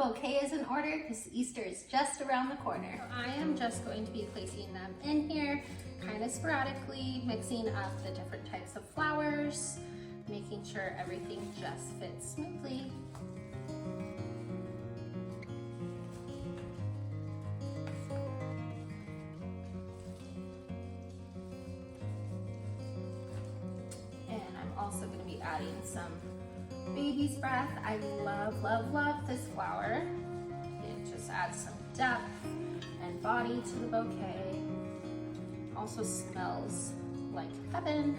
bouquet is in order because Easter is just around the corner. So I am just going to be placing them in here kind of sporadically, mixing up the different types of flowers, making sure everything just fits smoothly. And I'm also going to be adding some baby's breath. I love, love, love this flower. It just adds some depth and body to the bouquet. Also smells like heaven.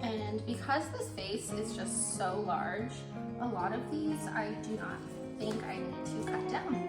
And because this vase is just so large, a lot of these I do not think I need to cut down.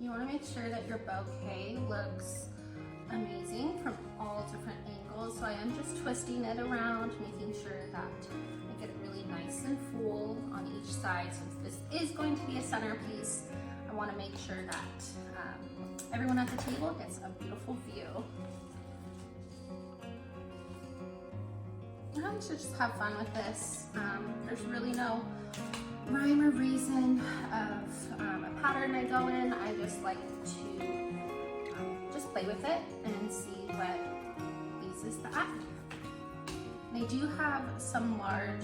You want to make sure that your bouquet looks amazing from all different angles. So I am just twisting it around, making sure that I get it really nice and full on each side. Since this is going to be a centerpiece, I want to make sure that everyone at the table gets a beautiful view. I should just have fun with this. There's really no rhyme or reason of a pattern I go in. I just like to just play with it and see what pleases the eye. I do have some large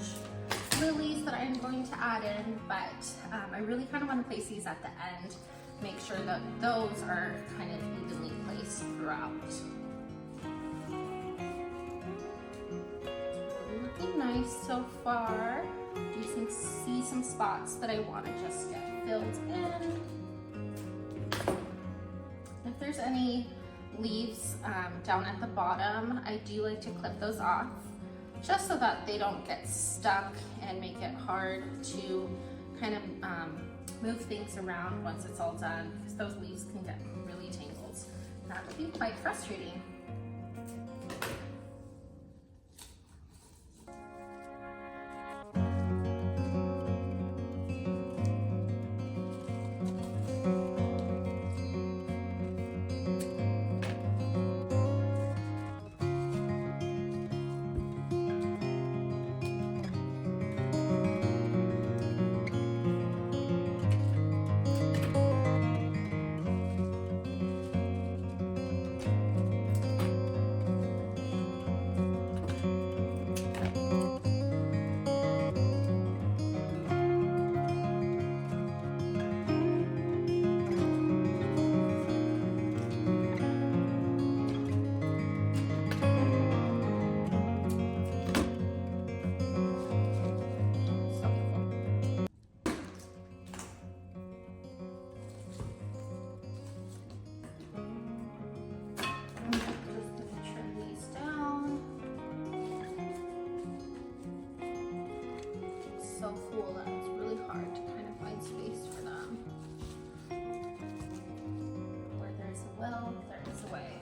lilies that I'm going to add in, but I really kind of want to place these at the end, make sure that those are kind of evenly placed throughout. Looking nice so far. You can see some spots that I want to just get filled in. If there's any leaves down at the bottom, I do like to clip those off just so that they don't get stuck and make it hard to kind of move things around once it's all done, because those leaves can get really tangled. That would be quite frustrating. So cool that it's really hard to kind of find space for them. Where there's a will, there is a way.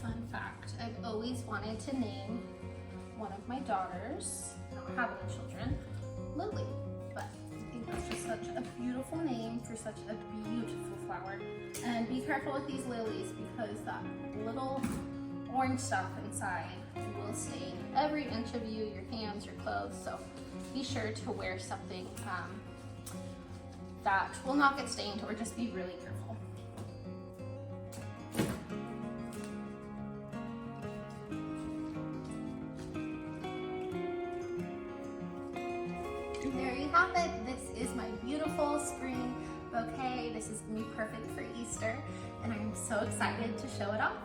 fun fact. I've always wanted to name one of my daughters, I don't have any children, Lily. But I think that's just such a beautiful name for such a beautiful flower. And be careful with these lilies because that little orange stuff inside will stain every inch of you, your hands, your clothes. So be sure to wear something that will not get stained, or just be really careful. And there you have it. This is my beautiful spring bouquet. This is gonna be perfect for Easter, and I'm so excited to show it off.